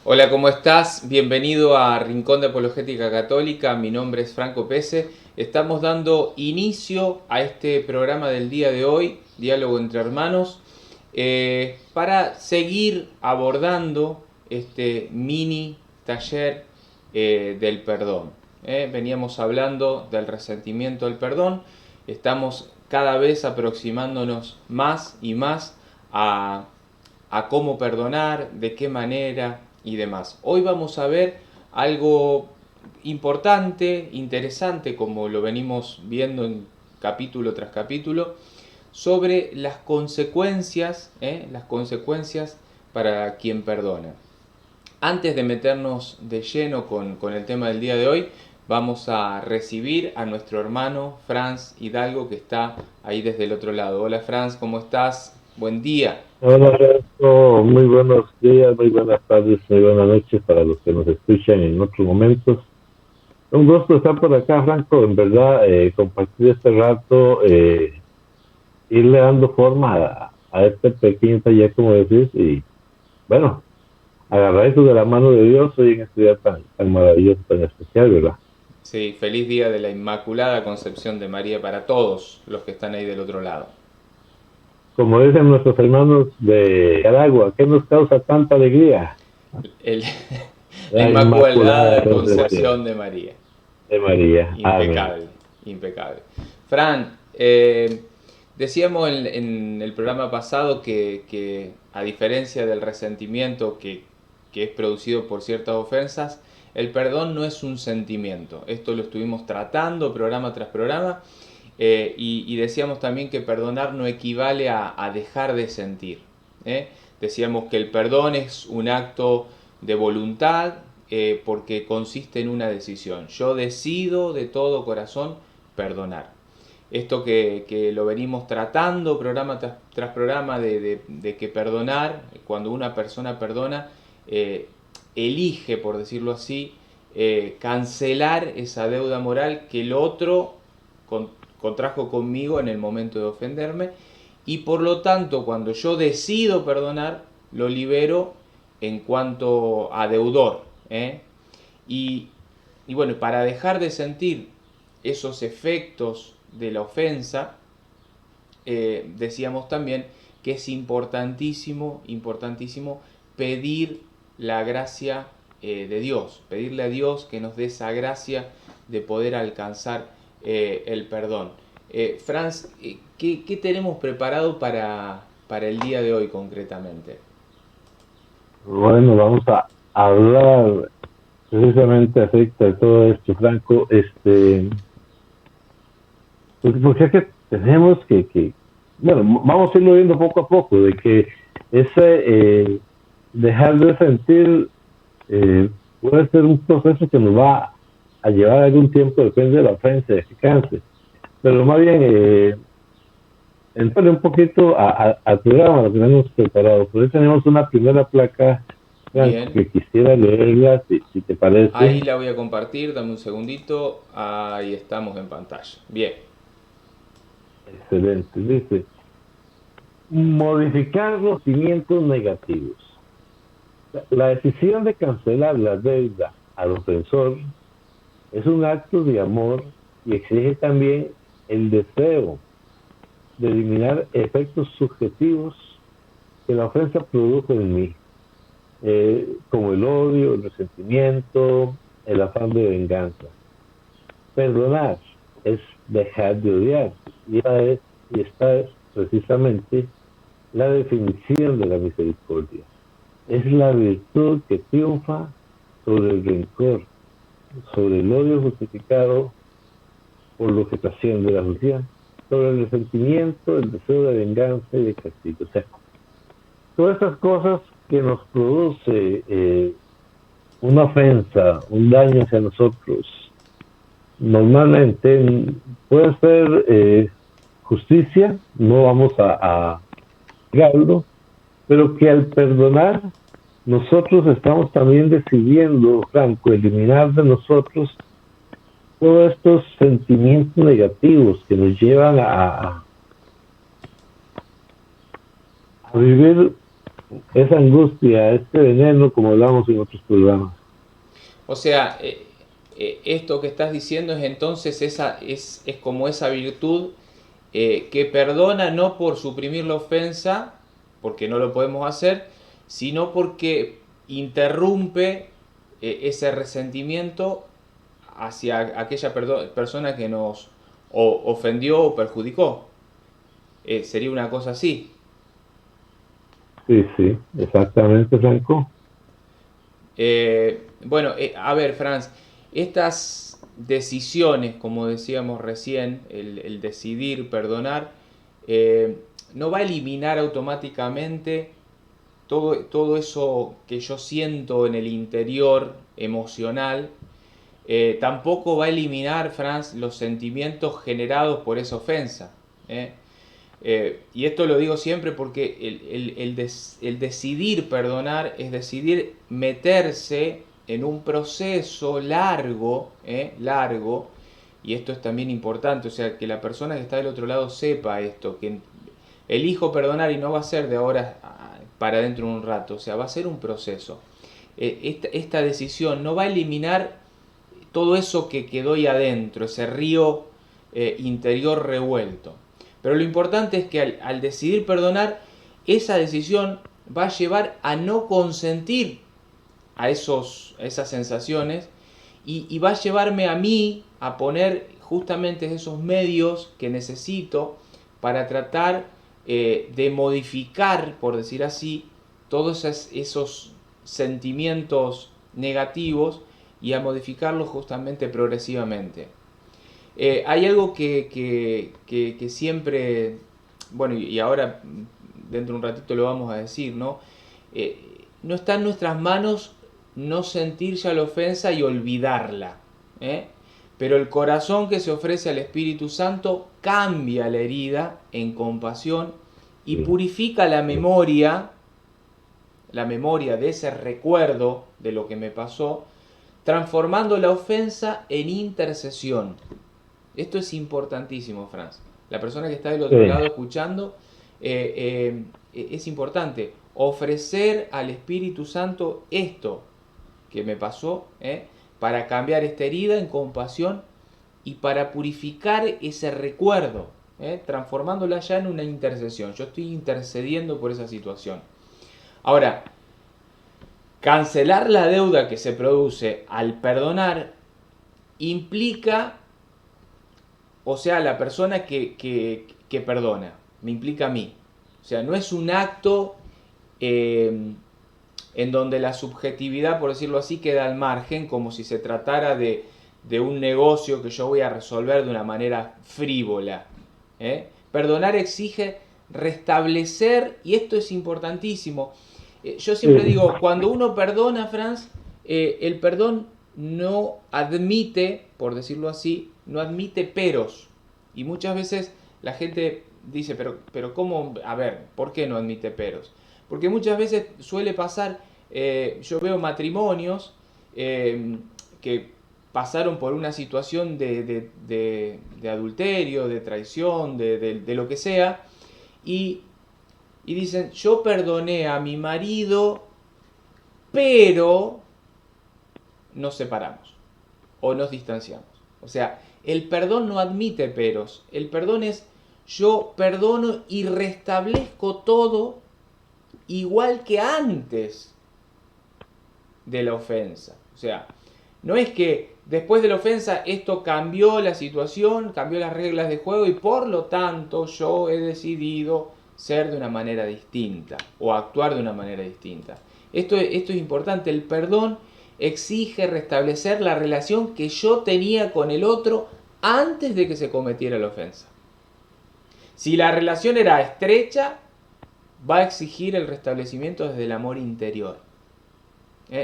Hola, ¿cómo estás? Bienvenido a Rincón de Apologética Católica. Mi nombre es Franco Pese. Estamos dando inicio a este programa del día de hoy, Diálogo entre Hermanos, para seguir abordando este mini taller del perdón. Veníamos hablando del resentimiento del perdón. Estamos cada vez aproximándonos más y más a cómo perdonar, de qué manera y demás. Hoy vamos a ver algo importante, interesante, como lo venimos viendo en capítulo tras capítulo, sobre las consecuencias para quien perdona. Antes de meternos de lleno con el tema del día de hoy, vamos a recibir a nuestro hermano Franz Hidalgo, que está ahí desde el otro lado. Hola Franz, ¿cómo estás? Buen día. Hola, Franco. Muy buenos días, muy buenas tardes, muy buenas noches para los que nos escuchan en otros momentos. Un gusto estar por acá, Franco. En verdad, compartir este rato, irle dando forma a este pequeño taller, como decís, y bueno, agarrar eso de la mano de Dios hoy en este día tan maravilloso, tan especial, ¿verdad? Sí, feliz día de la Inmaculada Concepción de María para todos los que están ahí del otro lado. Como dicen nuestros hermanos de Aragua, ¿qué nos causa tanta alegría? El- la La Inmaculada Inmaculada Concepción Concepción de María. de María. Amén. Impecable, impecable. Fran, decíamos en el programa pasado que a diferencia del resentimiento que es producido por ciertas ofensas, el perdón no es un sentimiento. Esto lo estuvimos tratando programa tras programa y decíamos también que perdonar no equivale a dejar de sentir. ¿eh? Decíamos que el perdón es un acto de voluntad porque consiste en una decisión. Yo decido de todo corazón perdonar. Esto que lo venimos tratando programa tras programa de que perdonar, cuando una persona perdona, elige, por decirlo así, cancelar esa deuda moral que el otro con, contrajo conmigo en el momento de ofenderme y por lo tanto cuando yo decido perdonar lo libero en cuanto a deudor. Y, y bueno, para dejar de sentir esos efectos de la ofensa, decíamos también que es importantísimo, importantísimo pedir la gracia de Dios, pedirle a Dios que nos dé esa gracia de poder alcanzar el perdón. Franz, ¿qué tenemos preparado para el día de hoy concretamente? Bueno, vamos a hablar precisamente acerca de todo esto, Franco. Porque es que tenemos bueno, vamos a irlo viendo poco a poco, de que ese dejar de sentir puede ser un proceso que nos va a llevar algún tiempo, depende de la ofensa, de que canse. Pero más bien, entrarle un poquito al programa, lo que tenemos preparado. Por ahí tenemos una primera placa, Franco, Bien, que quisiera leerla, si te ahí parece. la voy a compartir, dame un segundito, ahí estamos en pantalla. Bien, Excelente. Dice, modificar los cimientos negativos. La decisión de cancelar la deuda al ofensor es un acto de amor y exige también el deseo de eliminar efectos subjetivos que la ofensa produjo en mí, como el odio, el resentimiento, el afán de venganza. Perdonar es dejar de odiar y esta es precisamente la definición de la misericordia. Es la virtud que triunfa sobre el rencor, sobre el odio justificado por lo que trasciende la justicia, sobre el resentimiento, el deseo de venganza y de castigo. O sea, todas estas cosas que nos produce una ofensa, un daño hacia nosotros, normalmente puede ser justicia, no vamos a negarlo, pero que al perdonar nosotros estamos también decidiendo, Franco, eliminar de nosotros todos estos sentimientos negativos que nos llevan a vivir esa angustia, este veneno, como hablamos en otros programas. O sea, esto que estás diciendo es entonces es como esa virtud que perdona no por suprimir la ofensa, porque no lo podemos hacer, sino porque interrumpe ese resentimiento hacia aquella persona que nos ofendió o perjudicó. Sería una cosa así. Sí, sí, exactamente, Franco. Bueno, a ver, Franz, estas decisiones, como decíamos recién, el decidir perdonar, eh, no va a eliminar automáticamente todo eso que yo siento en el interior emocional. Tampoco va a eliminar, Franz, los sentimientos generados por esa ofensa. ¿eh? Y esto lo digo siempre porque el decidir perdonar es decidir meterse en un proceso largo, largo, y esto es también importante, o sea, que la persona que está del otro lado sepa esto, que elijo perdonar y no va a ser de ahora para dentro de un rato, o sea, va a ser un proceso. Esta decisión no va a eliminar todo eso que quedó ahí adentro, ese río interior revuelto. Pero lo importante es que al decidir perdonar, esa decisión va a llevar a no consentir a esas sensaciones y va a llevarme a mí a poner justamente esos medios que necesito para tratar de modificar, por decir así, todos esos sentimientos negativos y a modificarlos justamente progresivamente. Hay algo que siempre, bueno, y ahora dentro de un ratito lo vamos a decir, ¿no? No está en nuestras manos no sentir ya la ofensa y olvidarla. ¿eh? Pero el corazón que se ofrece al Espíritu Santo cambia la herida en compasión y Sí, purifica la memoria de ese recuerdo de lo que me pasó, transformando la ofensa en intercesión. Esto es importantísimo, Franz. La persona que está del otro sí, lado escuchando, es importante ofrecer al Espíritu Santo esto que me pasó, para cambiar esta herida en compasión y para purificar ese recuerdo, transformándola ya en una intercesión. Yo estoy intercediendo por esa situación. Ahora, cancelar la deuda que se produce al perdonar implica, o sea, la persona que perdona, me implica a mí. O sea, no es un acto eh, en donde la subjetividad, por decirlo así, queda al margen, como si se tratara de un negocio que yo voy a resolver de una manera frívola. Perdonar exige restablecer, y esto es importantísimo. Yo siempre sí, digo, cuando uno perdona, Franz, el perdón no admite, por decirlo así, no admite peros. Y muchas veces la gente dice, pero ¿cómo? A ver, ¿por qué no admite peros? Porque muchas veces suele pasar, yo veo matrimonios que pasaron por una situación de adulterio, de traición, de lo que sea, y, y dicen, yo perdoné a mi marido, pero nos separamos o nos distanciamos. O sea, el perdón no admite peros, el perdón es yo perdono y restablezco todo igual que antes de la ofensa. O sea, no es que después de la ofensa esto cambió la situación, cambió las reglas de juego y por lo tanto yo he decidido ser de una manera distinta o actuar de una manera distinta. Esto es importante, el perdón exige restablecer la relación que yo tenía con el otro antes de que se cometiera la ofensa. Si la relación era estrecha, va a exigir el restablecimiento desde el amor interior.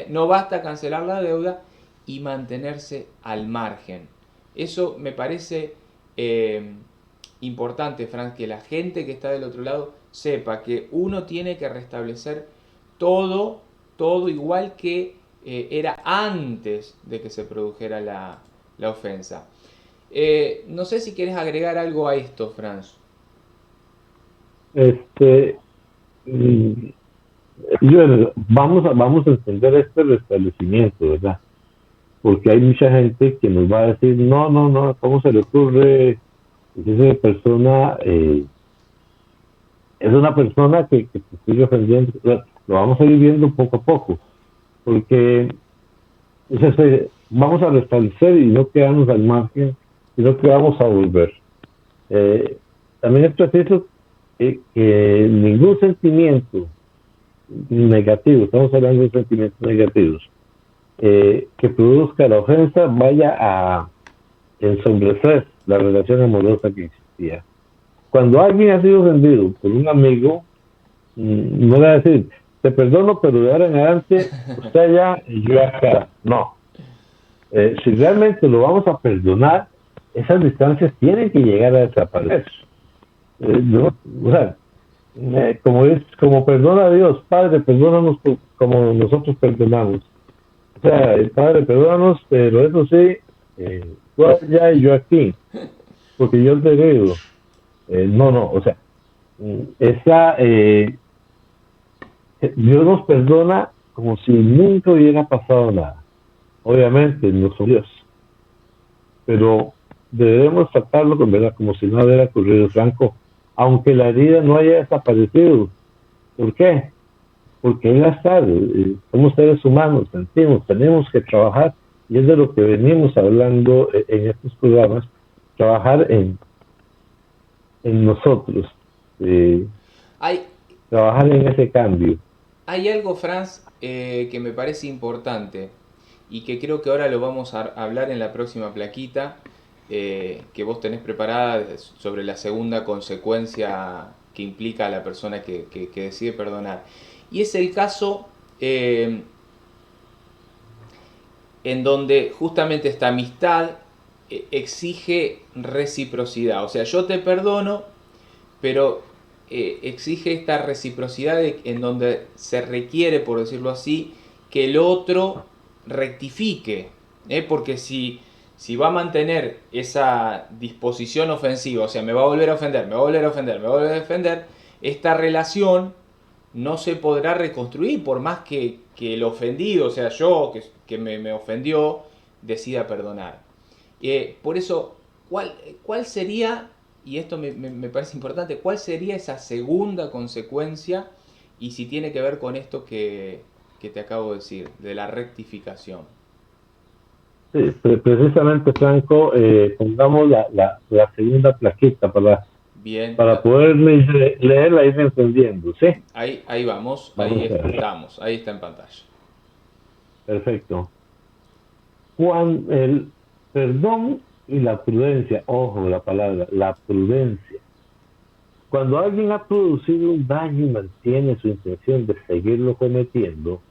No basta cancelar la deuda y mantenerse al margen. Eso me parece importante, Frank, que la gente que está del otro lado sepa que uno tiene que restablecer todo, todo igual que era antes de que se produjera la ofensa. No sé si quieres agregar algo a esto, Franz. este, mm, Vamos a entender este restablecimiento, ¿verdad? Porque hay mucha gente que nos va a decir, no, no, no, ¿cómo se le ocurre? Esa persona es una persona que te sigue ofendiendo. Lo vamos a ir viendo poco a poco, porque vamos a restablecer y no quedarnos al margen, sino que vamos a volver. Eh, También es preciso que ningún sentimiento negativo, estamos hablando de sentimientos negativos, que produzca la ofensa vaya a ensombrecer la relación amorosa que existía. Cuando alguien ha sido ofendido por un amigo, no le va a decir, te perdono, pero de ahora en adelante, usted allá y yo acá. No. Si realmente lo vamos a perdonar, esas distancias tienen que llegar a desaparecer. No, o sea, como perdona a Dios, Padre, perdónanos como nosotros perdonamos. O sea, Padre, perdónanos, pero eso sí, tú allá y yo aquí, porque yo te digo, no, no, o sea, esa, Dios nos perdona como si nunca hubiera pasado nada. Obviamente, no somos Dios, pero debemos tratarlo con verdad, como si no hubiera ocurrido, Franco, aunque la herida no haya desaparecido. ¿Por qué? Porque él está, somos seres humanos, sentimos, tenemos que trabajar, y es de lo que venimos hablando en estos programas, trabajar en nosotros, eh, Hay, trabajar en ese cambio. hay algo, Franz, que me parece importante y que creo que ahora lo vamos a hablar en la próxima plaquita que vos tenés preparada sobre la segunda consecuencia que implica a la persona que decide perdonar. Y es el caso en donde justamente esta amistad exige reciprocidad. O sea, yo te perdono, pero exige esta reciprocidad en donde se requiere, por decirlo así, que el otro rectifique. Porque si va a mantener esa disposición ofensiva, o sea, me va a volver a ofender, me va a volver a ofender, me va a volver a ofender, esta relación no se podrá reconstruir por más que el ofendido, o sea, yo que me ofendió, decida perdonar. Por eso, ¿cuál sería, y esto me parece importante, cuál sería esa segunda consecuencia y si tiene que ver con esto que te acabo de decir, de la rectificación? Sí, precisamente, Franco, pongamos la segunda plaquita Bien, para poder leerla y ir entendiendo, ¿sí? ahí vamos, Vamos ahí a ver. estamos, ahí está en pantalla. Perfecto. Cuando el perdón y la prudencia, ojo la palabra, la prudencia. Cuando alguien ha producido un daño y mantiene su intención de seguirlo cometiendo,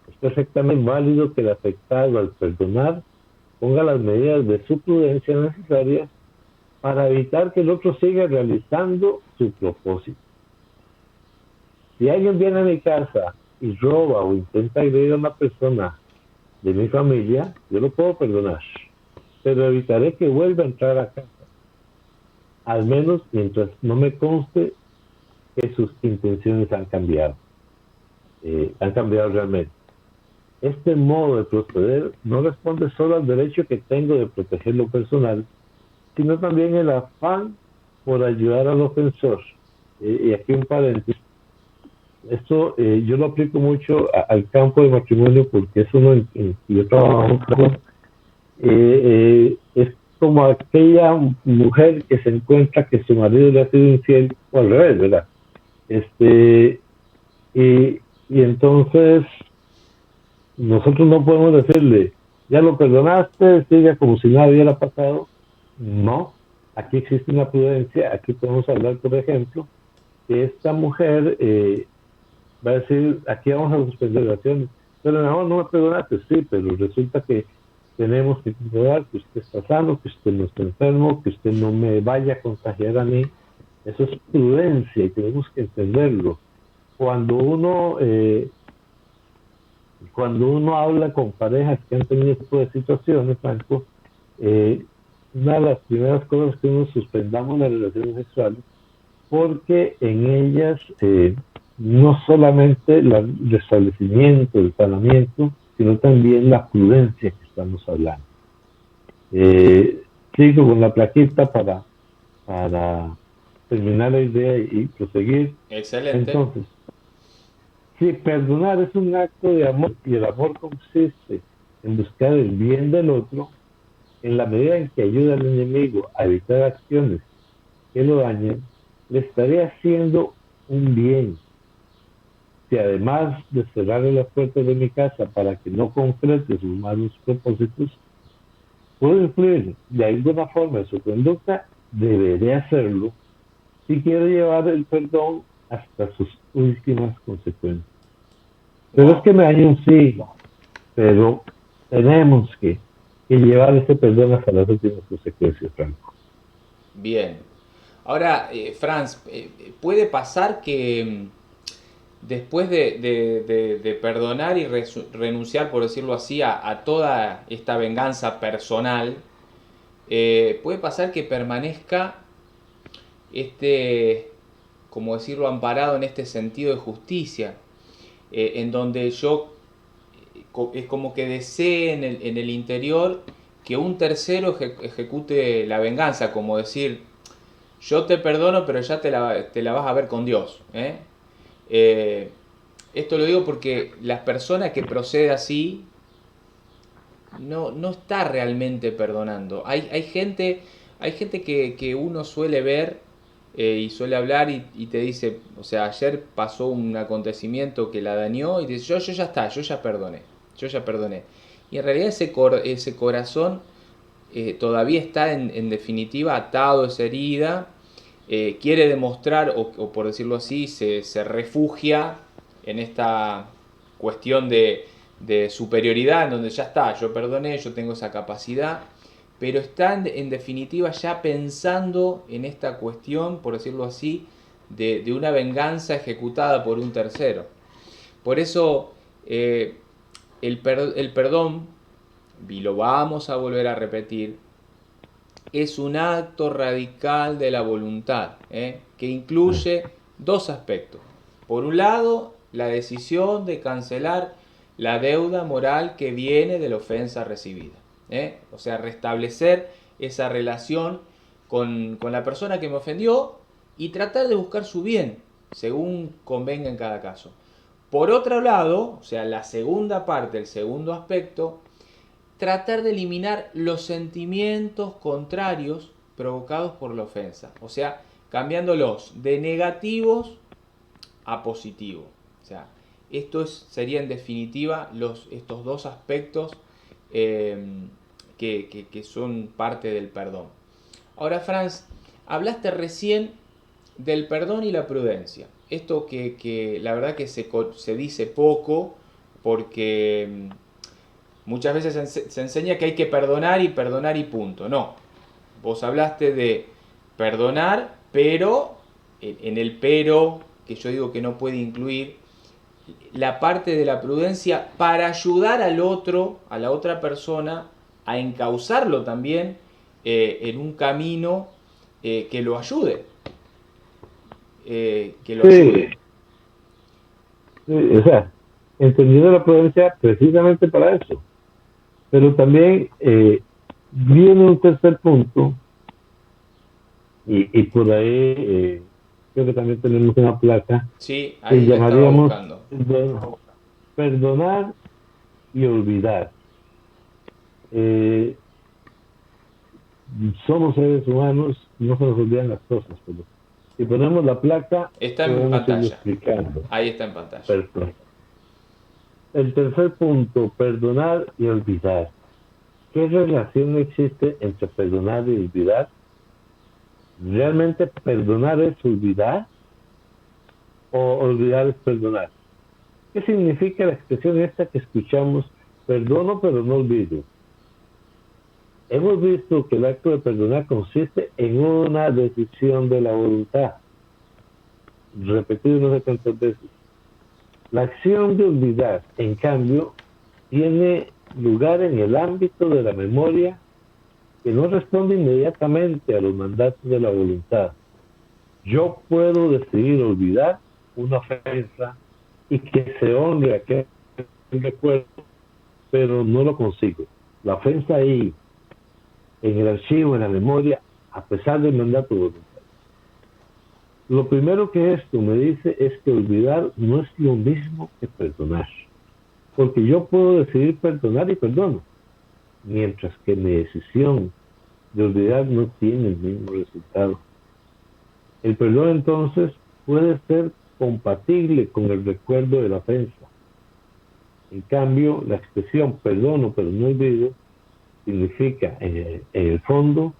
es perfectamente válido que el afectado al perdonar ponga las medidas de su prudencia necesarias para evitar que el otro siga realizando su propósito. Si alguien viene a mi casa y roba o intenta agredir a una persona de mi familia, yo lo puedo perdonar, pero evitaré que vuelva a entrar a casa, al menos mientras no me conste que sus intenciones han cambiado realmente. Este modo de proceder no responde solo al derecho que tengo de proteger lo personal, sino también el afán por ayudar al ofensor. Y aquí un paréntesis. Esto yo lo aplico mucho al campo de matrimonio porque es uno en que yo trabajo. Es como aquella mujer que se encuentra que su marido le ha sido infiel, o al revés, ¿verdad? Este, y, y entonces nosotros no podemos decirle, ya lo perdonaste, siga como si nada hubiera pasado. No, aquí existe una prudencia, aquí podemos hablar, por ejemplo, que esta mujer va a decir, aquí vamos a suspender relaciones, pero mejor no me perdonaste, sí, pero resulta que tenemos que comprobar que usted está sano, que usted no está enfermo, que usted no me vaya a contagiar a mí. Eso es prudencia y tenemos que entenderlo. Cuando uno, eh, Cuando uno habla con parejas que han tenido este tipo de situaciones, Franco, una de las primeras cosas que uno suspendamos las relaciones sexuales porque en ellas no solamente el restablecimiento, el sanamiento, sino también la prudencia que estamos hablando. Sigo con la plaquita para terminar la idea y proseguir. Excelente. Entonces, si perdonar es un acto de amor y el amor consiste en buscar el bien del otro, en la medida en que ayuda al enemigo a evitar acciones que lo dañen, le estaré haciendo un bien. Si además de cerrarle las puertas de mi casa para que no concrete sus malos propósitos, puedo influir de alguna forma en su conducta, deberé hacerlo si quiero llevar el perdón hasta sus últimas consecuencias. Pero es Wow. que me hay un sí, pero tenemos que llevar ese perdón hasta las últimas consecuencias, Franco. Bien. Ahora, Franz, ¿puede pasar que después de perdonar y renunciar, por decirlo así, a toda esta venganza personal, puede pasar que permanezca este, como decirlo, amparado en este sentido de justicia, en donde yo es como que desee en el interior que un tercero ejecute la venganza, como decir, yo te perdono, pero ya te la vas a ver con Dios. Eh, Esto lo digo porque las personas que procede así no está realmente perdonando. Hay gente que uno suele ver y suele hablar y te dice, o sea, ayer pasó un acontecimiento que la dañó y dice, yo ya está, yo ya perdoné. Y en realidad ese corazón todavía está en definitiva atado a esa herida, quiere demostrar, o por decirlo así, se refugia en esta cuestión de superioridad, en donde ya está, yo perdoné, yo tengo esa capacidad, pero está en definitiva ya pensando en esta cuestión, por decirlo así, de una venganza ejecutada por un tercero. Por eso el perdón, y lo vamos a volver a repetir, es un acto radical de la voluntad, que incluye dos aspectos. Por un lado, la decisión de cancelar la deuda moral que viene de la ofensa recibida. O sea, restablecer esa relación con la persona que me ofendió y tratar de buscar su bien, según convenga en cada caso. Por otro lado, o sea, la segunda parte, el segundo aspecto, tratar de eliminar los sentimientos contrarios provocados por la ofensa. O sea, cambiándolos de negativos a positivos. O sea, sería en definitiva estos dos aspectos que son parte del perdón. Ahora, Franz, hablaste recién del perdón y la prudencia. Esto que la verdad que se dice poco porque muchas veces se enseña que hay que perdonar y punto. No, vos hablaste de perdonar, pero en el pero, que yo digo que no puede incluir la parte de la prudencia para ayudar al otro, a la otra persona, a encauzarlo también en un camino que lo ayude. Que lo Sí, ayude. sí, o sea, entendiendo la prudencia precisamente para eso. Pero también viene un tercer punto, y por ahí creo que también tenemos una placa Sí, que ahí la estaba llamaríamos buscando. perdonar y olvidar. Eh, Somos seres humanos, no se nos olvidan las cosas, pero si ponemos la placa, Está en podemos irlo pantalla. explicando. Ahí está en pantalla. Perfecto. El tercer punto, perdonar y olvidar. ¿Qué relación existe entre perdonar y olvidar? ¿Realmente perdonar es olvidar o olvidar es perdonar? ¿Qué significa la expresión esta que escuchamos, perdono pero no olvido? Hemos visto que el acto de perdonar consiste en una decisión de la voluntad, repetido no sé cuántas veces. La acción de olvidar, en cambio, tiene lugar en el ámbito de la memoria que no responde inmediatamente a los mandatos de la voluntad. Yo puedo decidir olvidar una ofensa y que se honre aquel recuerdo, pero no lo consigo. La ofensa ahí, en el archivo, en la memoria, a pesar del mandato voluntario. Lo primero que esto me dice es que olvidar no es lo mismo que perdonar. Porque yo puedo decidir perdonar y perdono, mientras que mi decisión de olvidar no tiene el mismo resultado. El perdón entonces puede ser compatible con el recuerdo de la ofensa. En cambio, la expresión perdono pero no olvido significa en el fondo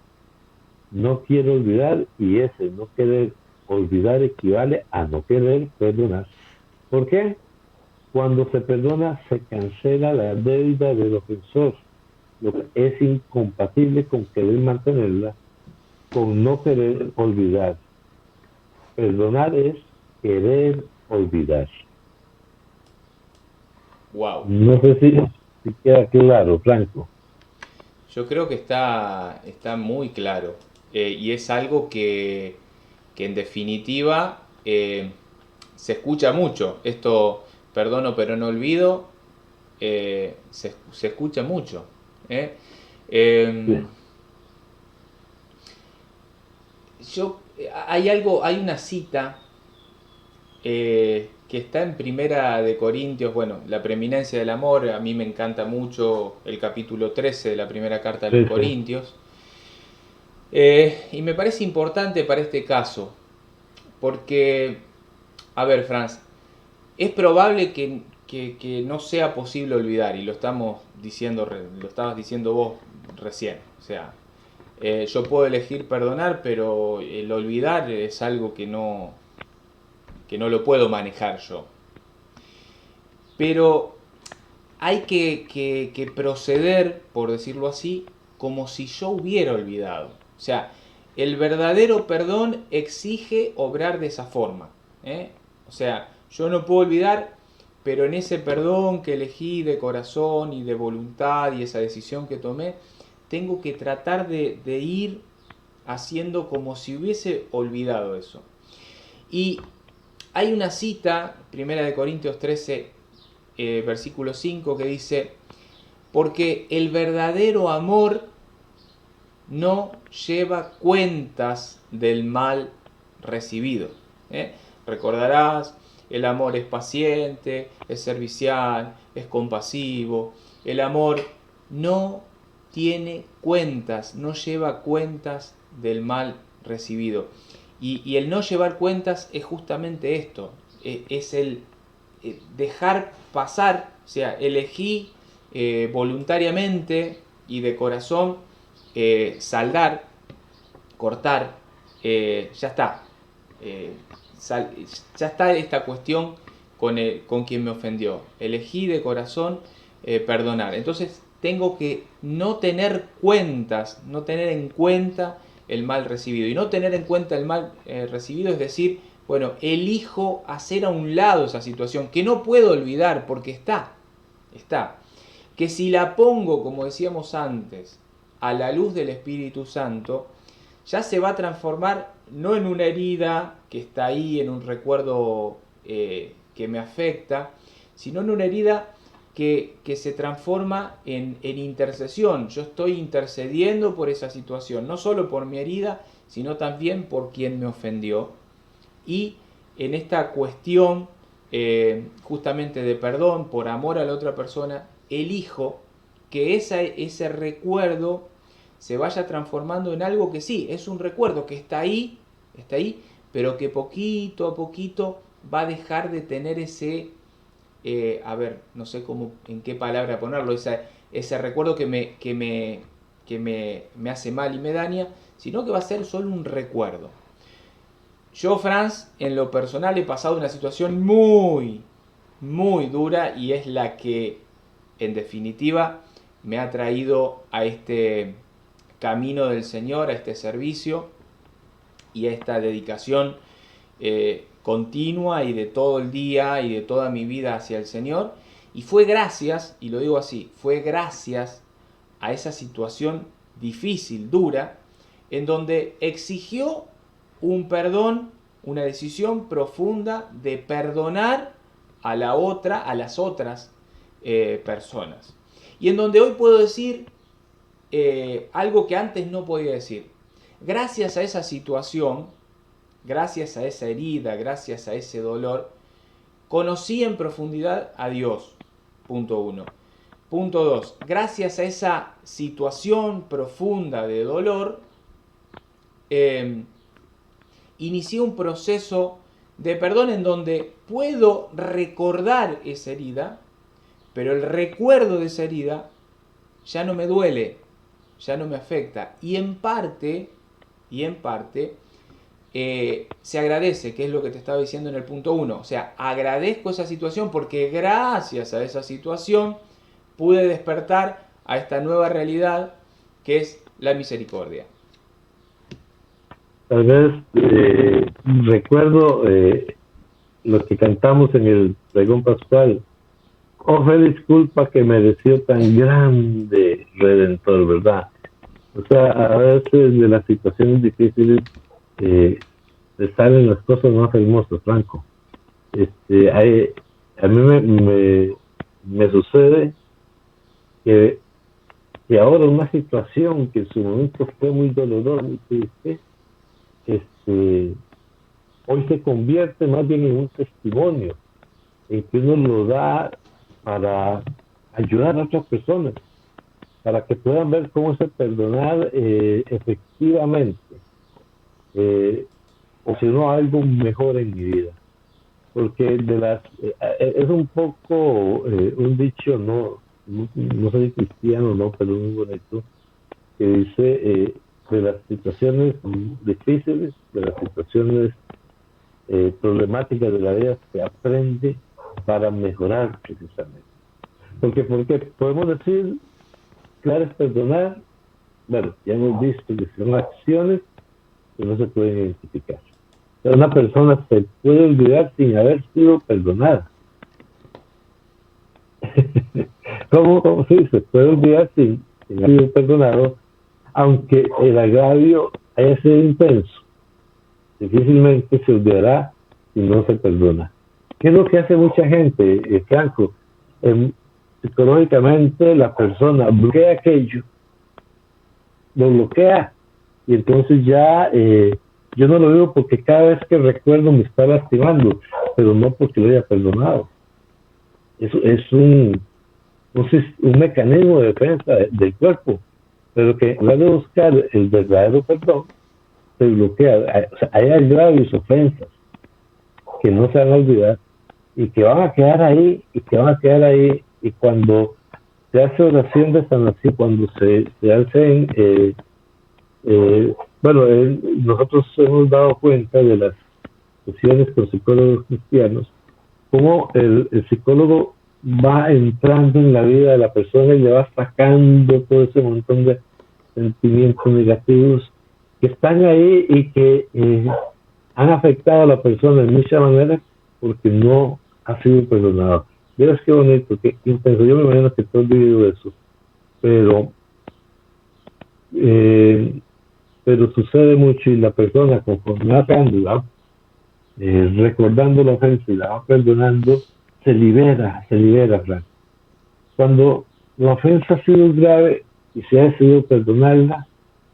no quiero olvidar, y ese no querer olvidar equivale a no querer perdonar. ¿Por qué? Cuando se perdona se cancela la deuda del ofensor, lo que es incompatible con querer mantenerla, con no querer olvidar. Perdonar es querer olvidar. Wow. No sé si queda claro, Franco. Yo creo que está muy claro. Y es algo que en definitiva se escucha mucho. Esto, perdono pero no olvido, se escucha mucho. ¿eh? Sí, Eh, hay una cita que está en Primera de Corintios, bueno, la preeminencia del amor, a mí me encanta mucho el capítulo 13 de la primera carta de los sí, sí. Corintios, y me parece importante para este caso, porque, a ver, Franz, es probable que no sea posible olvidar, y lo estamos diciendo, lo estabas diciendo vos recién, o sea, yo puedo elegir perdonar, pero el olvidar es algo que no lo puedo manejar yo. Pero hay que proceder, por decirlo así, como si yo hubiera olvidado. O sea, el verdadero perdón exige obrar de esa forma. ¿eh? O sea, yo no puedo olvidar, pero en ese perdón que elegí de corazón y de voluntad y esa decisión que tomé, tengo que tratar de ir haciendo como si hubiese olvidado eso. Y hay una cita, primera de Corintios 13, versículo 5, que dice, porque el verdadero amor no lleva cuentas del mal recibido. Recordarás, el amor es paciente, es servicial, es compasivo. El amor no tiene cuentas, no lleva cuentas del mal recibido. Y el no llevar cuentas es justamente esto, es el dejar pasar, o sea, elegí voluntariamente y de corazón saldar, cortar, ya está. Eh, ya está esta cuestión con quien me ofendió. Elegí de corazón perdonar. Entonces tengo que no tener cuentas, no tener en cuenta el mal recibido. Y no tener en cuenta el mal recibido es decir, bueno, elijo hacer a un lado esa situación que no puedo olvidar porque está. Que si la pongo, como decíamos antes, a la luz del Espíritu Santo, ya se va a transformar no en una herida que está ahí, en un recuerdo que me afecta, sino en una herida que se transforma en intercesión. Yo estoy intercediendo por esa situación, no solo por mi herida, sino también por quien me ofendió. Y en esta cuestión justamente de perdón, por amor a la otra persona, elijo que ese recuerdo se vaya transformando en algo que sí, es un recuerdo que está ahí, pero que poquito a poquito va a dejar de tener a ver, no sé cómo, en qué palabra ponerlo, ese recuerdo que me hace mal y me daña, sino que va a ser solo un recuerdo. Yo, Franz, en lo personal he pasado una situación muy, muy dura y es la que, en definitiva, me ha traído a este camino del Señor, a este servicio y a esta dedicación continua y de todo el día y de toda mi vida hacia el Señor. Y fue gracias, y lo digo así, fue gracias a esa situación difícil, dura, en donde exigió un perdón una decisión profunda de perdonar a la otra, a las otras personas. Y en donde hoy puedo decir algo que antes no podía decir. Gracias a esa situación, gracias a esa herida, gracias a ese dolor, conocí en profundidad a Dios. Punto 1. Punto 2. Gracias a esa situación profunda de dolor, inicié un proceso de perdón en donde puedo recordar esa herida, pero el recuerdo de esa herida ya no me duele, ya no me afecta. Y en parte, se agradece, que es lo que te estaba diciendo en el punto 1. O sea, agradezco esa situación porque gracias a esa situación pude despertar a esta nueva realidad que es la misericordia. Tal vez recuerdo lo que cantamos en el pregón pascual. Oh, fue disculpa que mereció tan grande Redentor, ¿verdad? O sea, a veces de las situaciones difíciles te salen las cosas más hermosas, Franco. A mí me sucede que ahora una situación que en su momento fue muy dolorosa, muy triste, hoy se convierte más bien en un testimonio, en que uno lo da para ayudar a otras personas, para que puedan ver cómo se perdonar efectivamente, ocasionó algo mejor en mi vida. Porque es un poco un dicho, no soy cristiano, no, pero muy bonito, que dice de las situaciones difíciles, de las situaciones problemáticas de la vida se aprende para mejorar precisamente. Porque podemos decir, claro, es perdonar, bueno, ya hemos visto que son acciones que no se pueden identificar. Pero una persona se puede olvidar sin haber sido perdonada. ¿Cómo sí? Se puede olvidar sin haber sido perdonado, aunque el agravio haya sido intenso. Difícilmente se olvidará si no se perdona. ¿Qué es lo que hace mucha gente, Franco? Psicológicamente la persona bloquea aquello, lo bloquea, y entonces ya yo no lo digo porque cada vez que recuerdo me está lastimando, pero no porque lo haya perdonado. Es un mecanismo de defensa del cuerpo, pero que en lugar de buscar el verdadero perdón, se bloquea. O sea, hay agravios, ofensas que no se van a olvidar y que van a quedar ahí, y cuando se hace oración de sanación, cuando se hacen nosotros hemos dado cuenta de las sesiones con psicólogos cristianos, cómo el psicólogo va entrando en la vida de la persona y le va sacando todo ese montón de sentimientos negativos que están ahí y que han afectado a la persona de muchas maneras porque no ha sido perdonado. Verás qué bonito, qué intenso. Yo me imagino que tú has vivido eso, pero sucede mucho y la persona conforme va pasando, recordando la ofensa y la va perdonando, se libera, Frank. Cuando la ofensa ha sido grave y se ha decidido perdonarla,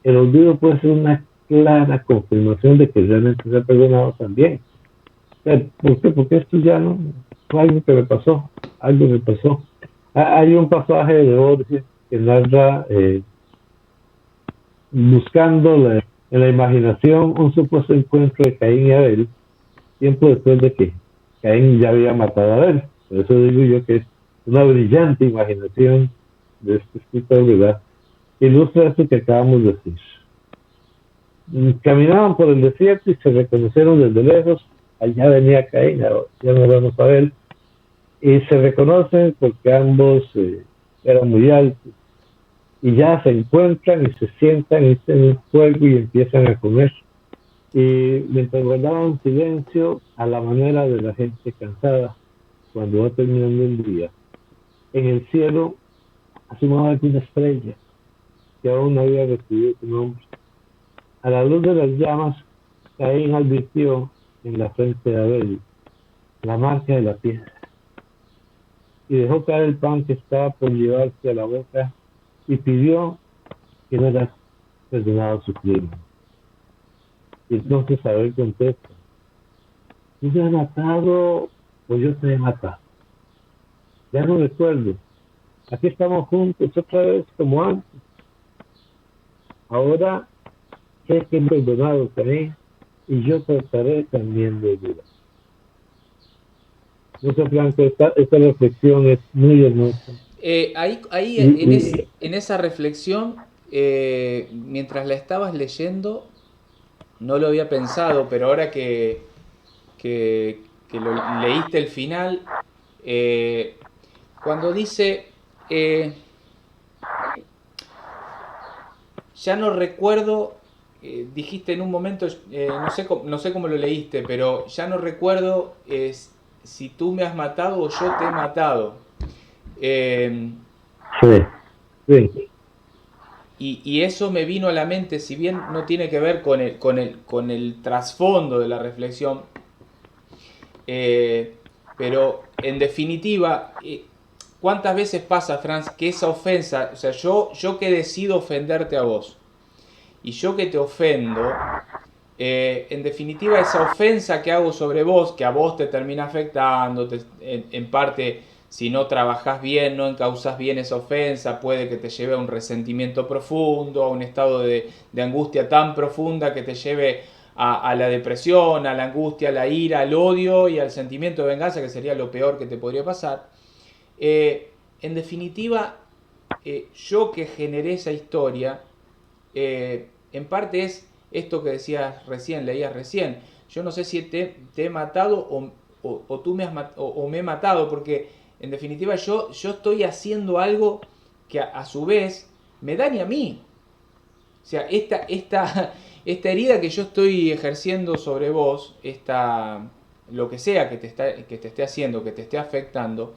el olvido puede ser una clara confirmación de que realmente se ha perdonado también. ¿Por qué? Porque esto ya no fue algo que me pasó, Hay un pasaje de Borges que narra buscando en la imaginación un supuesto encuentro de Caín y Abel, tiempo después de que Caín ya había matado a Abel. Por eso digo yo que es una brillante imaginación de este escritor, ¿verdad? Ilustra esto que acabamos de decir. Caminaban por el desierto y se reconocieron desde lejos. Allá venía Caín, ya no vemos a Abel, y se reconocen porque ambos eran muy altos, y ya se encuentran y se sientan en el fuego y empiezan a comer. Y mientras guardaban silencio, a la manera de la gente cansada, cuando va terminando el día, en el cielo asomaba alguna estrella que aún no había recibido su nombre. A la luz de las llamas, Caín advirtió en la frente de Abel, la marca de la piedra, y dejó caer el pan que estaba por llevarse a la boca y pidió que no era perdonado su crimen. Y entonces Abel contesta, ¿tú me has matado o yo te he matado? Ya no recuerdo. Aquí estamos juntos otra vez como antes. Ahora sé que me he perdonado también y yo trataré también de ayudar. No sé, Franco, esta reflexión es muy hermosa. Ahí Y, y en esa reflexión, mientras la estabas leyendo, no lo había pensado, pero ahora que lo leíste el final, eh, cuando dice, eh, ya no recuerdo, dijiste en un momento, no sé cómo lo leíste, pero ya no recuerdo si tú me has matado o yo te he matado. Eh, sí, sí, y eso me vino a la mente, si bien no tiene que ver con con el trasfondo de la reflexión, eh, pero en definitiva, ¿cuántas veces pasa, Franz, que esa ofensa, o sea, yo que decido ofenderte a vos y yo que te ofendo, en definitiva esa ofensa que hago sobre vos, que a vos te termina afectando, en parte si no trabajás bien, no encauzás bien esa ofensa, puede que te lleve a un resentimiento profundo, a un estado de angustia tan profunda que te lleve a la depresión, a la angustia, a la ira, al odio y al sentimiento de venganza, que sería lo peor que te podría pasar. En definitiva, yo que generé esa historia, en parte es esto que decías recién, leías recién. Yo no sé si te he matado o tú me has o me he matado, porque en definitiva yo estoy haciendo algo que a su vez me daña a mí. O sea, esta herida que yo estoy ejerciendo sobre vos, lo que sea que te esté haciendo, que te esté afectando,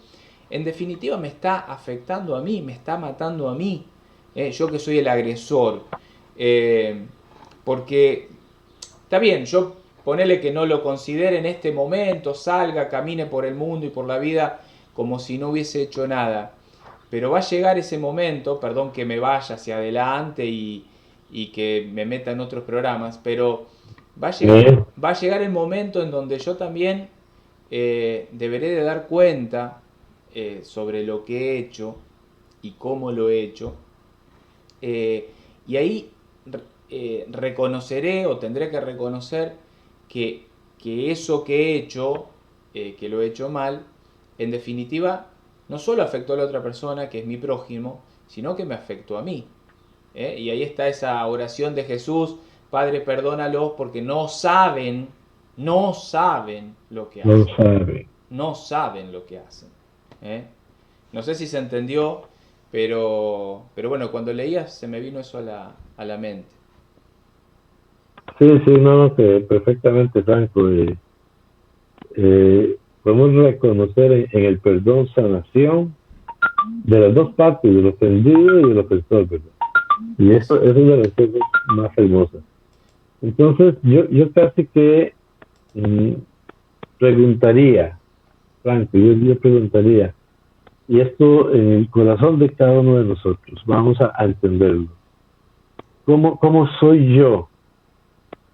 en definitiva me está afectando a mí, me está matando a mí. Yo que soy el agresor. Eh, porque está bien, yo ponele que no lo considere en este momento, salga, camine por el mundo y por la vida como si no hubiese hecho nada. Pero va a llegar ese momento, perdón que me vaya hacia adelante y que me meta en otros programas, pero bien, va a llegar el momento en donde yo también deberé de dar cuenta sobre lo que he hecho y cómo lo he hecho. Y ahí reconoceré o tendré que reconocer que, que eso que he hecho, que lo he hecho mal, en definitiva, no solo afectó a la otra persona, que es mi prójimo, sino que me afectó a mí. Y ahí está esa oración de Jesús, Padre, perdónalos porque no saben lo que no hacen. sabe. No saben lo que hacen. ¿eh? No sé si se entendió, pero bueno, cuando leías se me vino eso a la mente. Sí, sí, no, no, que perfectamente, Franco. Podemos reconocer en el perdón sanación de las dos partes, del ofendido y del ofensor, ¿verdad? Y Así. eso es una de las cosas más hermosas. Entonces, yo casi que mm, preguntaría, Franco, yo preguntaría, y esto en el corazón de cada uno de nosotros, vamos a entenderlo. ¿Cómo soy yo?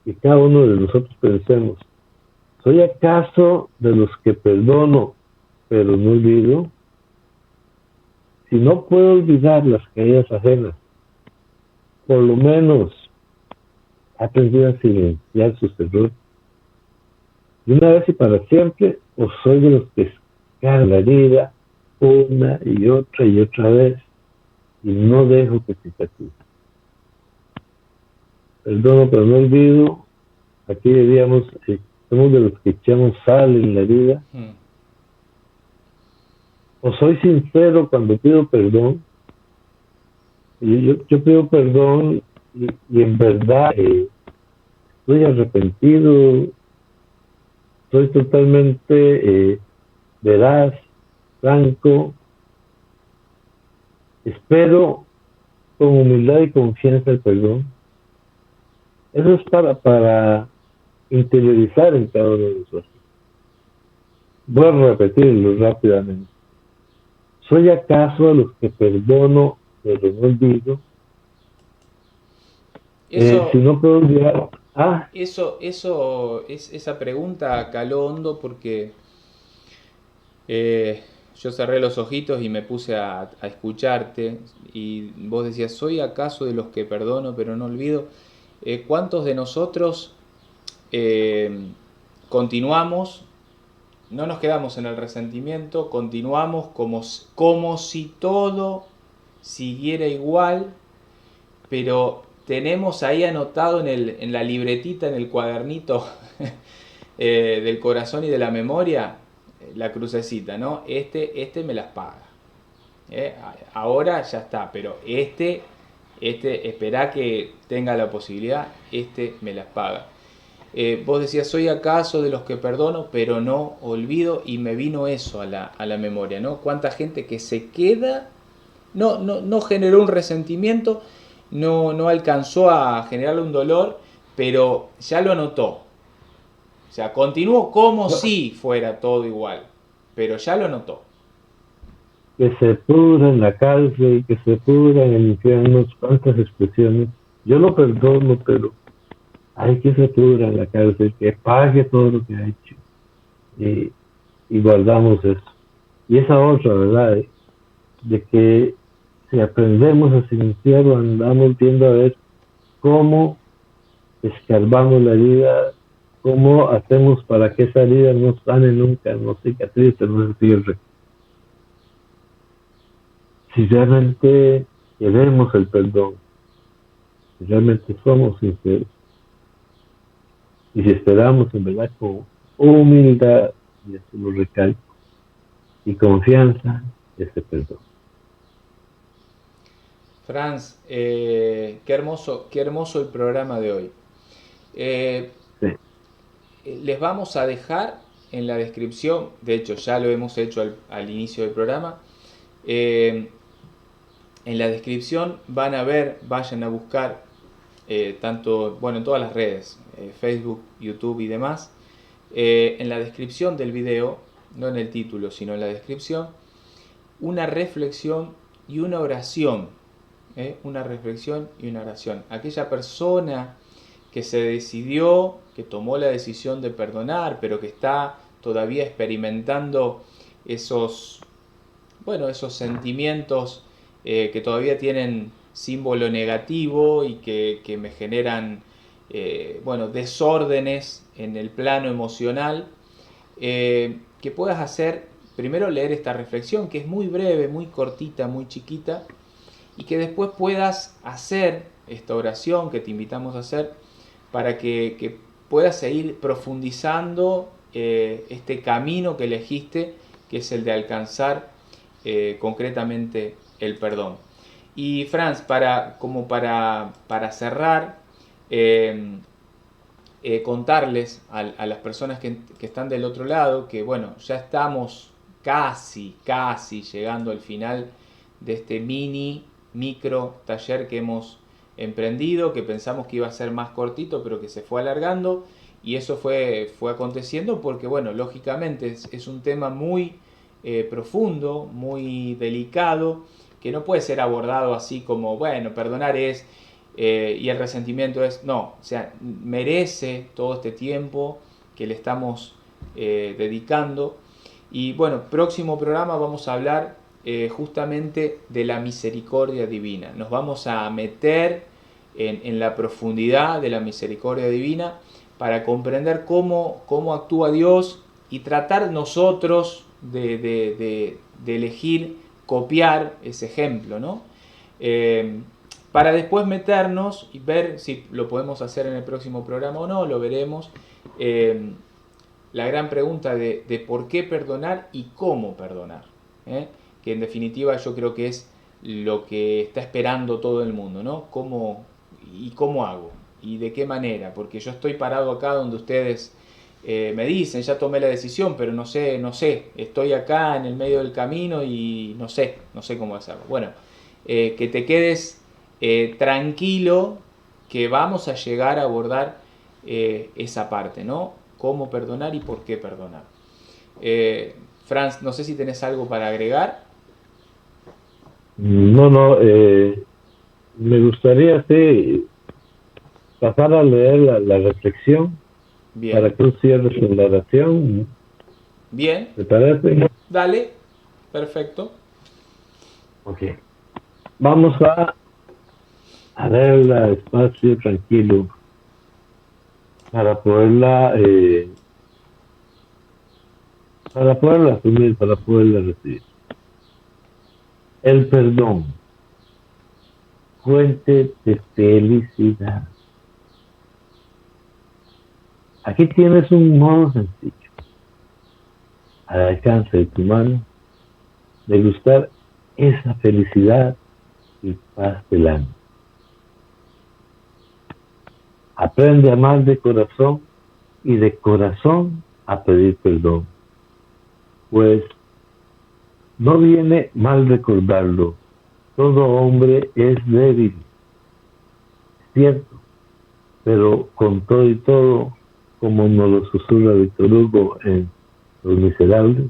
Y cada uno de nosotros pensemos, ¿soy acaso de los que perdono, pero no olvido? Si no puedo olvidar las caídas ajenas, por lo menos aprendí a silenciar sus errores. De una vez y para siempre, o soy de los que escalan la herida una y otra vez y no dejo que cicatrice. Perdono, pero no olvido. Aquí diríamos, somos de los que echamos sal en la herida. Hmm. O soy sincero cuando pido perdón. Yo pido perdón y en verdad estoy arrepentido, soy totalmente veraz, franco, espero con humildad y confianza el perdón. Eso es para interiorizar en cada uno de nosotros. Voy a repetirlo rápidamente. ¿Soy acaso a los que perdono pero no olvido? Si Eso, no puedo olvidar, esa pregunta caló hondo porque yo cerré los ojitos y me puse a escucharte y vos decías, ¿soy acaso de los que perdono pero no olvido? ¿Cuántos de nosotros eh, continuamos, no nos quedamos en el resentimiento, continuamos como si todo siguiera igual, pero tenemos ahí anotado en la libretita, en el cuadernito del corazón y de la memoria, la crucecita, ¿no? Este me las paga. Ahora ya está, pero esperá que tenga la posibilidad, me las paga. Vos decías, soy acaso de los que perdono, pero no olvido, y me vino eso a la memoria, ¿no? Cuánta gente que se queda, no generó un resentimiento, no alcanzó a generarle un dolor, pero ya lo notó. O sea, continuó como si fuera todo igual, pero ya lo notó. que se pudra en la cárcel, que se pudra en el infierno, cuántas expresiones. Yo lo perdono, pero hay que se pudra en la cárcel, que pague todo lo que ha hecho. Y, y guardamos eso. Y esa otra, ¿verdad? De que si aprendemos a silenciar o andamos viendo a ver cómo escarbamos la herida, cómo hacemos para que esa herida no sane nunca, no cicatrice, no se cierre. Si realmente queremos el perdón, si realmente somos sinceros, y si esperamos en verdad con humildad, y eso lo recalco, y confianza, ese perdón. Franz, qué hermoso el programa de hoy. Eh, Sí, Les vamos a dejar en la descripción, de hecho ya lo hemos hecho al inicio del programa, eh, en la descripción van a ver, vayan a buscar tanto, bueno, en todas las redes, Facebook, YouTube y demás, en la descripción del video, no en el título, sino en la descripción, una reflexión y una oración. Una reflexión y una oración. Aquella persona que se decidió, que tomó la decisión de perdonar, pero que está todavía experimentando esos, bueno, esos sentimientos que todavía tienen símbolo negativo y que me generan, bueno, desórdenes en el plano emocional, que puedas hacer, primero leer esta reflexión, que es muy breve, muy cortita, muy chiquita, y que después puedas hacer esta oración que te invitamos a hacer para que puedas seguir profundizando este camino que elegiste, que es el de alcanzar concretamente el perdón. Y Franz, para cerrar, eh, contarles a las personas que están del otro lado que, bueno, ya estamos casi llegando al final de este micro taller que hemos emprendido, que pensamos que iba a ser más cortito, pero que se fue alargando. Y eso fue aconteciendo porque, bueno, lógicamente es un tema muy profundo, muy delicado, que no puede ser abordado así como, bueno, perdonar es y el resentimiento es, no, o sea, merece todo este tiempo que le estamos dedicando. Y bueno, próximo programa vamos a hablar justamente de la misericordia divina. Nos vamos a meter en la profundidad de la misericordia divina para comprender cómo actúa Dios y tratar nosotros de elegir copiar ese ejemplo, ¿no? Para después meternos y ver si lo podemos hacer en el próximo programa o no, lo veremos. Eh, la gran pregunta de por qué perdonar y cómo perdonar, ¿eh? Que en definitiva yo creo que es lo que está esperando todo el mundo, ¿no? ¿Cómo hago? ¿Y de qué manera? Porque yo estoy parado acá donde ustedes me dicen, ya tomé la decisión, pero no sé, estoy acá en el medio del camino y no sé cómo hacerlo. Bueno, que te quedes tranquilo que vamos a llegar a abordar esa parte, ¿no? Cómo perdonar y por qué perdonar. Franz, no sé si tenés algo para agregar. No, me gustaría pasar a leer la reflexión Bien, para que tú cierres con la oración. bien, ¿Te parece? dale, perfecto. Ok. Vamos a leerla despacio, tranquilo, para para poderla asumir, para poderla recibir. El perdón, fuente de felicidad. Aquí tienes un modo sencillo, al alcance de tu mano, de gustar esa felicidad y paz del alma. Aprende a amar de corazón y de corazón a pedir perdón, pues no viene mal recordarlo. Todo hombre es débil, cierto, pero con todo y todo, como nos lo susurra Víctor Hugo en Los Miserables,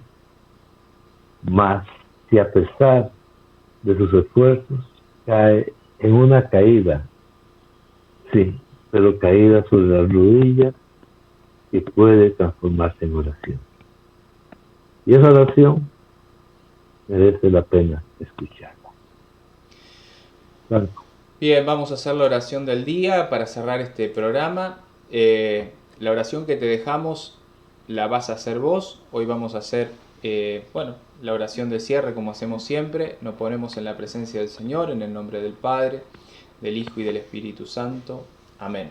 más si a pesar de sus esfuerzos cae en una caída, sí, pero caída sobre las rodillas que puede transformarse en oración. Y esa oración merece la pena escucharla. Franco. Bien, vamos a hacer la oración del día para cerrar este programa. La oración que te dejamos la vas a hacer vos. Hoy vamos a hacer, la oración de cierre como hacemos siempre. Nos ponemos en la presencia del Señor, en el nombre del Padre, del Hijo y del Espíritu Santo. Amén.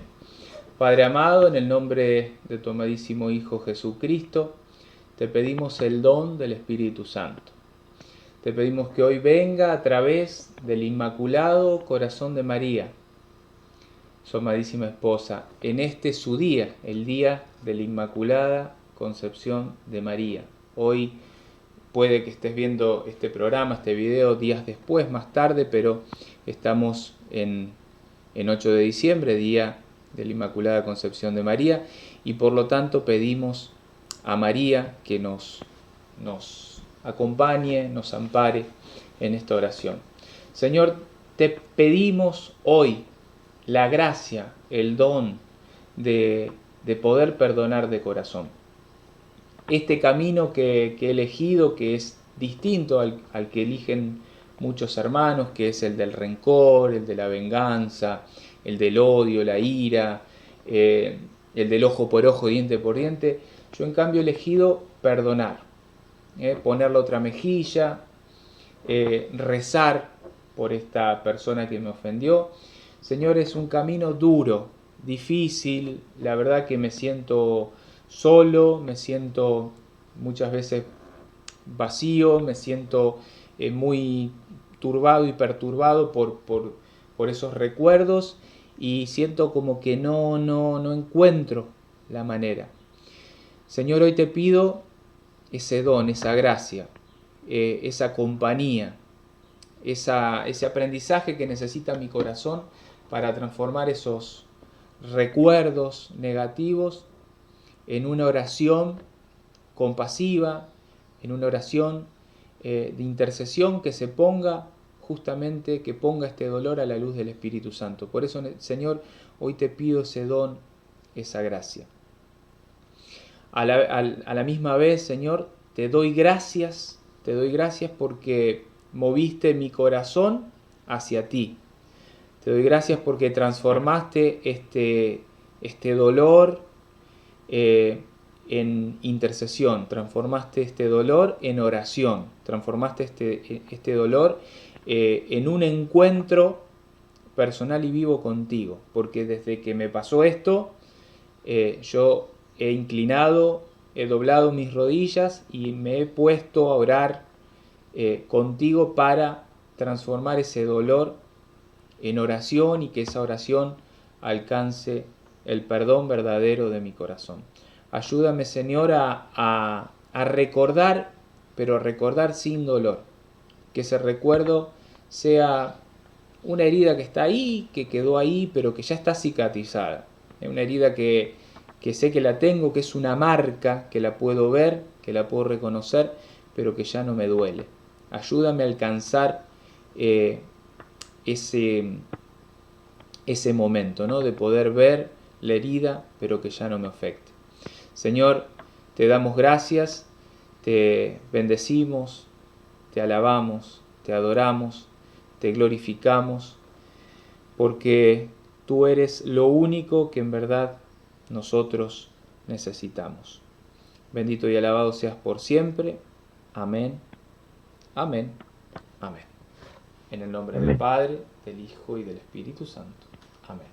Padre amado, en el nombre de tu amadísimo Hijo Jesucristo, te pedimos el don del Espíritu Santo. Te pedimos que hoy venga a través del Inmaculado Corazón de María, su amadísima esposa, en este su día, el día de la Inmaculada Concepción de María. Hoy puede que estés viendo este programa, este video, días después, más tarde, pero estamos en 8 de diciembre, día de la Inmaculada Concepción de María, y por lo tanto pedimos a María que nos acompañe, nos ampare en esta oración. Señor, te pedimos hoy la gracia, el don de poder perdonar de corazón. Este camino que he elegido, que es distinto al que eligen muchos hermanos, que es el del rencor, el de la venganza, el del odio, la ira, el del ojo por ojo, diente por diente, yo en cambio he elegido perdonar, poner la otra mejilla, rezar por esta persona que me ofendió. Señor, es un camino duro, difícil, la verdad que me siento solo, me siento muchas veces vacío, me siento muy turbado y perturbado por esos recuerdos y siento como que no encuentro la manera. Señor, hoy te pido ese don, esa gracia, esa compañía, ese aprendizaje que necesita mi corazón para transformar esos recuerdos negativos en una oración compasiva, en una oración de intercesión que se ponga justamente, que ponga este dolor a la luz del Espíritu Santo. Por eso, Señor, hoy te pido ese don, esa gracia. A la misma vez, Señor, te doy gracias porque moviste mi corazón hacia ti. Te doy gracias porque transformaste este dolor en intercesión, transformaste este dolor en oración, transformaste este dolor en un encuentro personal y vivo contigo, porque desde que me pasó esto, yo he inclinado, he doblado mis rodillas y me he puesto a orar contigo para transformar ese dolor en oración y que esa oración alcance el perdón verdadero de mi corazón. Ayúdame, Señor, a recordar, pero recordar sin dolor. Que ese recuerdo sea una herida que está ahí, que quedó ahí, pero que ya está cicatrizada. una herida que sé que la tengo, que es una marca, que la puedo ver, que la puedo reconocer, pero que ya no me duele. Ayúdame a alcanzar ese momento, ¿no? De poder ver la herida, pero que ya no me afecte. Señor, te damos gracias, te bendecimos, te alabamos, te adoramos, te glorificamos, porque tú eres lo único que en verdad nosotros necesitamos. Bendito y alabado seas por siempre. Amén, amén, amén. En el nombre del Padre, del Hijo y del Espíritu Santo. Amén.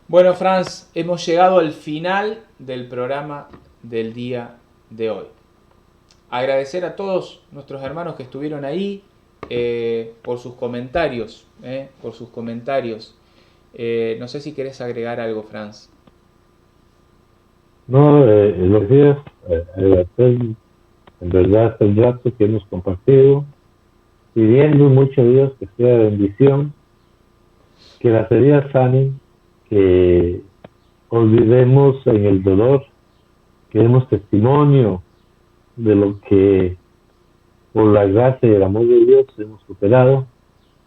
Bueno, Franz, hemos llegado al final del programa del día de hoy. Agradecer a todos nuestros hermanos que estuvieron ahí por sus comentarios. No sé si querés agregar algo, Franz. No, los días, agradecer en verdad el rato que hemos compartido, pidiendo mucho a Dios que sea bendición, que las heridas sanen, que olvidemos en el dolor, que demos testimonio de lo que por la gracia y el amor de Dios hemos superado,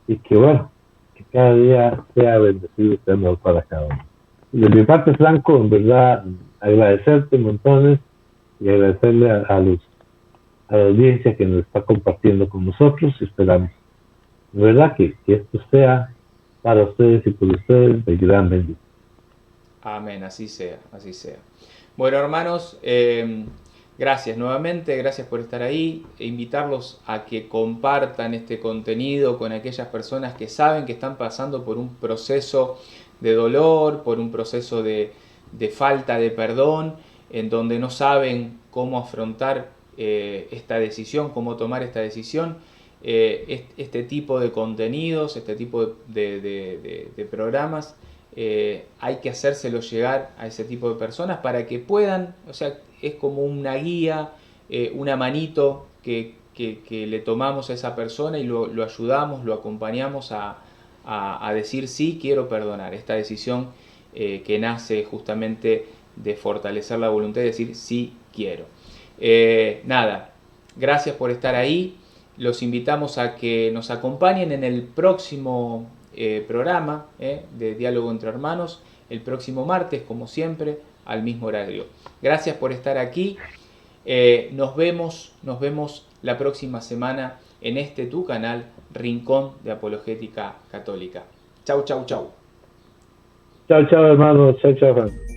y que bueno, que cada día sea bendecido y sea mejor para cada uno. De mi parte, Franco, en verdad, agradecerte montones y agradecerle a la audiencia que nos está compartiendo con nosotros, y esperamos, de verdad, que esto sea para ustedes y por ustedes de gran bendición. Amén, así sea, así sea. Bueno, hermanos, gracias nuevamente, gracias por estar ahí. E invitarlos a que compartan este contenido con aquellas personas que saben que están pasando por un proceso de dolor, por un proceso de falta de perdón, en donde no saben cómo afrontar esta decisión, cómo tomar esta decisión. Este tipo de contenidos, este tipo de programas, hay que hacérselo llegar a ese tipo de personas para que puedan, o sea, es como una guía, una manito que le tomamos a esa persona y lo ayudamos, lo acompañamos a decir sí, quiero perdonar. Esta decisión que nace justamente de fortalecer la voluntad y decir sí, quiero. Nada, gracias por estar ahí. Los invitamos a que nos acompañen en el próximo programa de Diálogo entre Hermanos, el próximo martes, como siempre, al mismo horario. Gracias por estar aquí. Nos vemos la próxima semana en este tu canal, Rincón de Apologética Católica. Chau, chau, chau. Chao, chao, hermano. Chao, chao, Franco.